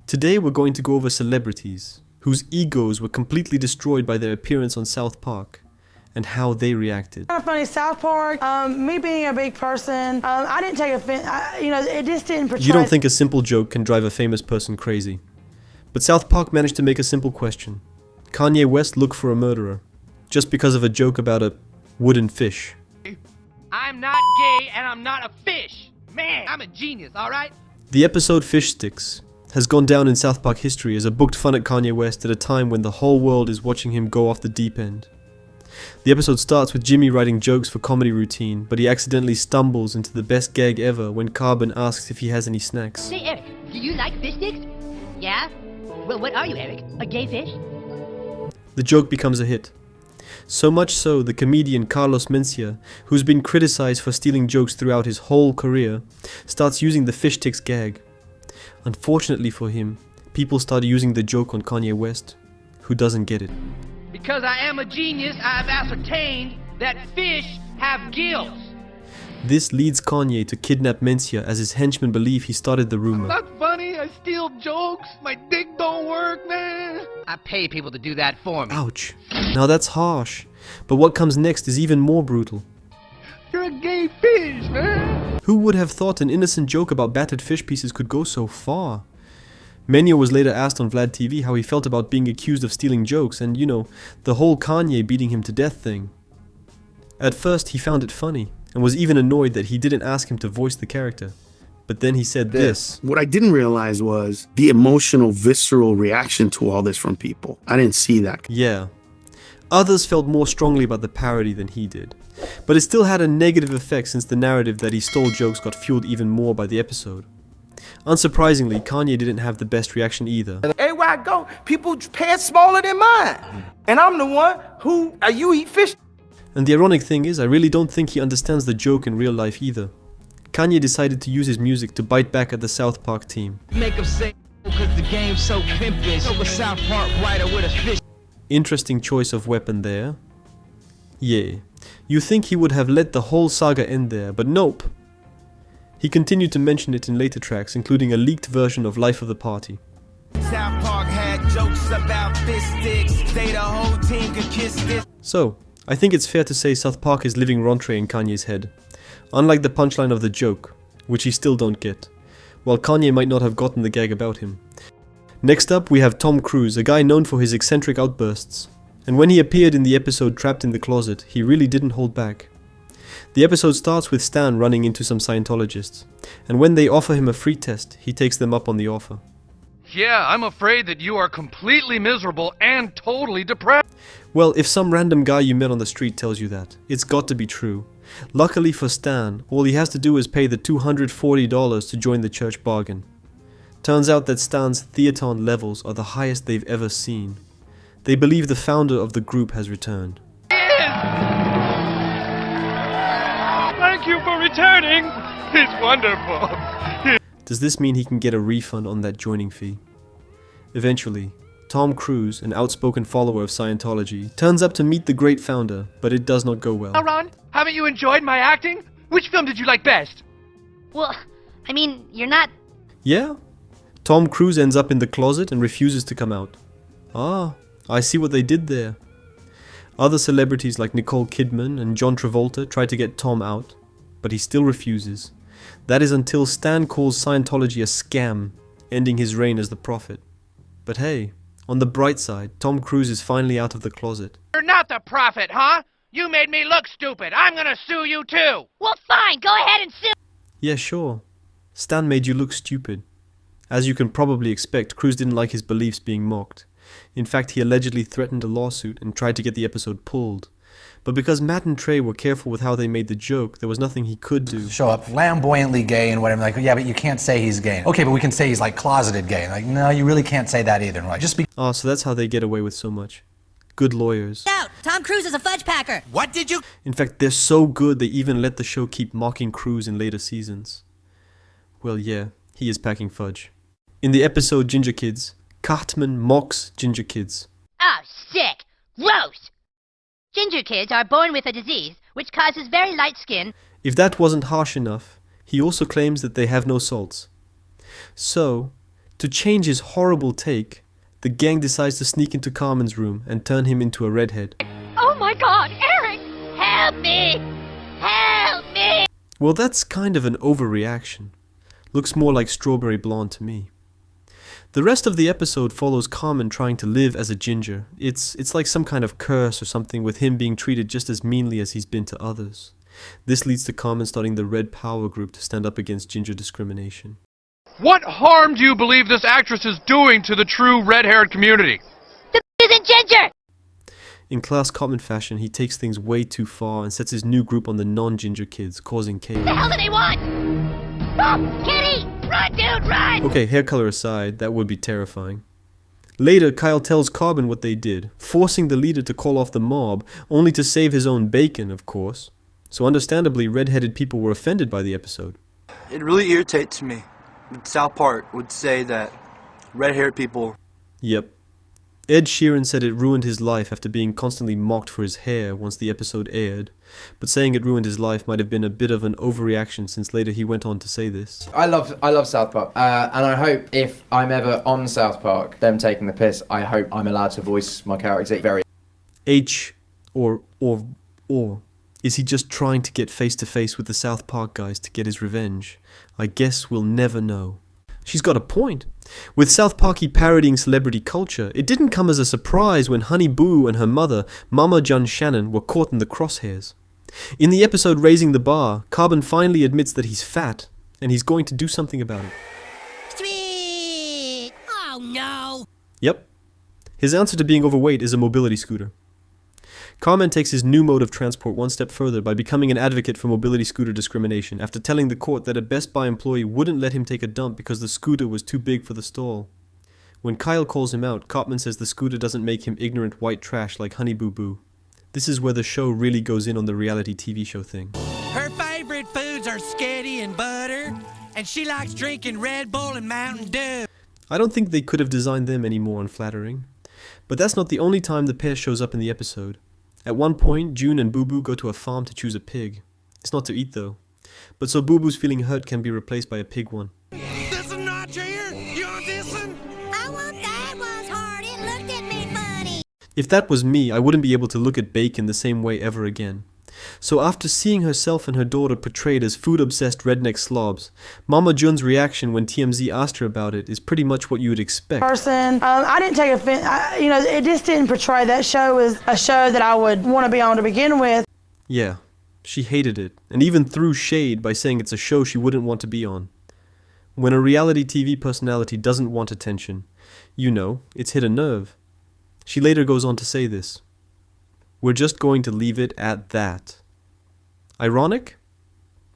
Today we're going to go over celebrities whose egos were completely destroyed by their appearance on South Park and how they reacted. Kind of funny, South Park, me being a big person, I didn't take offense, it just didn't portray... You don't think a simple joke can drive a famous person crazy. But South Park managed to make a simple question. Kanye West look for a murderer, just because of a joke about a wooden fish. I'm not gay and I'm not a fish. Man, I'm a genius, alright? The episode Fish Sticks has gone down in South Park history as a booked fun at Kanye West at a time when the whole world is watching him go off the deep end. The episode starts with Jimmy writing jokes for comedy routine, but he accidentally stumbles into the best gag ever when Carbon asks if he has any snacks. Hey Eric, do you like fish sticks? Yeah? Well, what are you, Eric? A gay fish? The joke becomes a hit. So much so, the comedian Carlos Mencia, who's been criticized for stealing jokes throughout his whole career, starts using the fish sticks gag. Unfortunately for him, people started using the joke on Kanye West, who doesn't get it. Because I am a genius, I've ascertained that fish have gills. This leads Kanye to kidnap Mencia as his henchmen believe he started the rumor. Not funny, I steal jokes, my dick don't work, man. I pay people to do that for me. Ouch. Now that's harsh. But what comes next is even more brutal. You're a gay fish, man. Who would have thought an innocent joke about battered fish pieces could go so far? Mencia was later asked on Vlad TV how he felt about being accused of stealing jokes and, the whole Kanye beating him to death thing. At first he found it funny and was even annoyed that he didn't ask him to voice the character. But then he said this. What I didn't realize was the emotional, visceral reaction to all this from people. I didn't see that. Yeah. Others felt more strongly about the parody than he did. But it still had a negative effect since the narrative that he stole jokes got fueled even more by the episode. Unsurprisingly, Kanye didn't have the best reaction either. Everywhere I go, people pants smaller than mine. And I'm the one who, you eat fish. And the ironic thing is, I really don't think he understands the joke in real life either. Kanye decided to use his music to bite back at the South Park team. Make them say because the game's so pimpin', so a South Park writer with a fish. Interesting choice of weapon there. Yeah, you think he would have let the whole saga end there, but nope. He continued to mention it in later tracks, including a leaked version of Life of the Party. South Park had jokes about fish sticks. They the whole team could kiss this. So, I think it's fair to say South Park is living rentrée in Kanye's head. Unlike the punchline of the joke, which he still don't get, while Kanye might not have gotten the gag about him. Next up we have Tom Cruise, a guy known for his eccentric outbursts. And when he appeared in the episode Trapped in the Closet, he really didn't hold back. The episode starts with Stan running into some Scientologists, and when they offer him a free test, he takes them up on the offer. Yeah, I'm afraid that you are completely miserable and totally depressed. Well, if some random guy you met on the street tells you that, it's got to be true. Luckily for Stan, all he has to do is pay the $240 to join the church bargain. Turns out that Stan's theaton levels are the highest they've ever seen. They believe the founder of the group has returned. Thank you for returning. It's wonderful. Does this mean he can get a refund on that joining fee? Eventually, Tom Cruise, an outspoken follower of Scientology, turns up to meet the great founder, but it does not go well. Now, Ron, haven't you enjoyed my acting? Which film did you like best? Well, you're not... Yeah? Tom Cruise ends up in the closet and refuses to come out. Ah, I see what they did there. Other celebrities like Nicole Kidman and John Travolta try to get Tom out, but he still refuses. That is until Stan calls Scientology a scam, ending his reign as the prophet. But hey, on the bright side, Tom Cruise is finally out of the closet. You're not the prophet, huh? You made me look stupid. I'm gonna sue you too. Well, fine, go ahead and sue. Yeah, sure. Stan made you look stupid. As you can probably expect, Cruise didn't like his beliefs being mocked. In fact, he allegedly threatened a lawsuit and tried to get the episode pulled. But because Matt and Trey were careful with how they made the joke, there was nothing he could do. Show up flamboyantly gay and whatever, yeah, but you can't say he's gay. Okay, but we can say he's closeted gay. No, you really can't say that either. Just be... Ah, so that's how they get away with so much. Good lawyers. Out! Tom Cruise is a fudge packer! What did you... In fact, they're so good they even let the show keep mocking Cruise in later seasons. Well, yeah, he is packing fudge. In the episode Ginger Kids, Cartman mocks Ginger Kids. Oh, sick! Gross! Ginger kids are born with a disease which causes very light skin. If that wasn't harsh enough, he also claims that they have no salts. So, To change his horrible take, the gang decides to sneak into Carmen's room and turn him into a redhead. Oh my god, Eric! Help me! Help me! Well, that's kind of an overreaction. Looks more like strawberry blonde to me. The rest of the episode follows Carmen trying to live as a ginger. It's like some kind of curse or something, with him being treated just as meanly as he's been to others. This leads to Carmen starting the Red Power group to stand up against ginger discrimination. What harm do you believe this actress is doing to the true red-haired community? The isn't ginger! In class Cartman fashion, he takes things way too far and sets his new group on the non-ginger kids, causing chaos. What the hell do they want? Oh, Kitty! Run, dude, run! Okay, hair color aside, that would be terrifying. Later, Kyle tells Carbon what they did, forcing the leader to call off the mob, only to save his own bacon, of course. So understandably, red-headed people were offended by the episode. It really irritates me that South Park would say that red-haired people... Yep. Ed Sheeran said it ruined his life after being constantly mocked for his hair once the episode aired, but saying it ruined his life might have been a bit of an overreaction, since later he went on to say this. I love South Park, and I hope if I'm ever on South Park, them taking the piss, I hope I'm allowed to voice my character very... Or is he just trying to get face to face with the South Park guys to get his revenge? I guess we'll never know. She's got a point. With South Parky parodying celebrity culture, it didn't come as a surprise when Honey Boo and her mother, Mama John Shannon, were caught in the crosshairs. In the episode Raising the Bar, Carbon finally admits that he's fat, and he's going to do something about it. Sweet! Oh no! Yep. His answer to being overweight is a mobility scooter. Carmen takes his new mode of transport one step further by becoming an advocate for mobility scooter discrimination after telling the court that a Best Buy employee wouldn't let him take a dump because the scooter was too big for the stall. When Kyle calls him out, Cartman says the scooter doesn't make him ignorant white trash like Honey Boo Boo. This is where the show really goes in on the reality TV show thing. Her favorite foods are sketty and butter, and she likes drinking Red Bull and Mountain Dew. I don't think they could have designed them any more unflattering. But that's not the only time the pair shows up in the episode. At one point, June and Boo Boo go to a farm to choose a pig. It's not to eat though. But so Boo Boo's feeling hurt can be replaced by a pig one. This one right here? You want this one? I want that one's hard. It looked at me funny. If that was me, I wouldn't be able to look at bacon the same way ever again. So after seeing herself and her daughter portrayed as food-obsessed redneck slobs, Mama Jun's reaction when TMZ asked her about it is pretty much what you would expect. I didn't take offense. It just didn't portray that show as a show that I would want to be on to begin with. Yeah, she hated it, and even threw shade by saying it's a show she wouldn't want to be on. When a reality TV personality doesn't want attention, you know, it's hit a nerve. She later goes on to say this. We're just going to leave it at that. Ironic?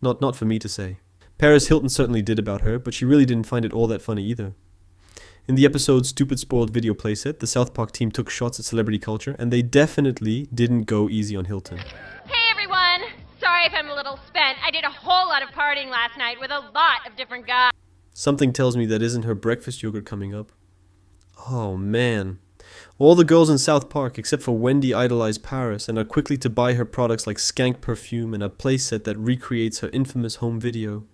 Not for me to say. Paris Hilton certainly did about her, but she really didn't find it all that funny either. In the episode Stupid Spoiled Video Playset, the South Park team took shots at celebrity culture, and they definitely didn't go easy on Hilton. Hey everyone! Sorry if I'm a little spent. I did a whole lot of partying last night with a lot of different guys. Something tells me that isn't her breakfast yogurt coming up. Oh man. All the girls in South Park except for Wendy idolize Paris and are quickly to buy her products like skank perfume and a playset that recreates her infamous home video.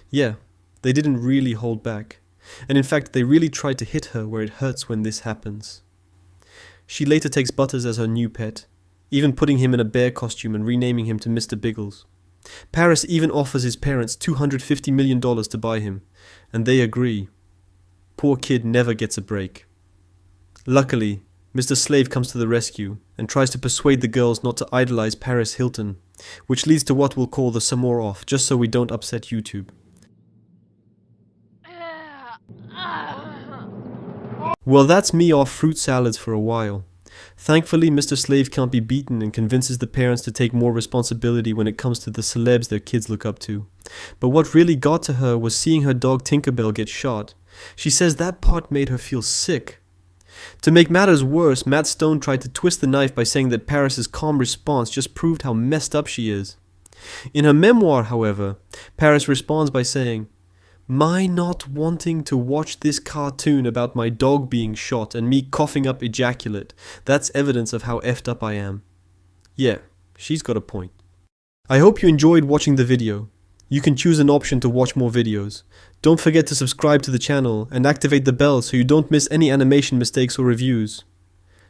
Yeah, they didn't really hold back. And in fact, they really tried to hit her where it hurts when this happens. She later takes Butters as her new pet, even putting him in a bear costume and renaming him to Mr. Biggles. Paris even offers his parents $250 million to buy him, and they agree. Poor kid never gets a break. Luckily, Mr. Slave comes to the rescue and tries to persuade the girls not to idolize Paris Hilton, which leads to what we'll call the some more off, just so we don't upset YouTube. Well, that's me off fruit salads for a while. Thankfully, Mr. Slave can't be beaten and convinces the parents to take more responsibility when it comes to the celebs their kids look up to. But what really got to her was seeing her dog Tinkerbell get shot. She says that part made her feel sick. To make matters worse, Matt Stone tried to twist the knife by saying that Paris's calm response just proved how messed up she is. In her memoir, however, Paris responds by saying, "My not wanting to watch this cartoon about my dog being shot and me coughing up ejaculate, that's evidence of how effed up I am." Yeah, she's got a point. I hope you enjoyed watching the video. you can choose an option to watch more videos. Don't forget to subscribe to the channel and activate the bell so you don't miss any animation mistakes or reviews.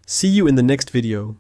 See you in the next video.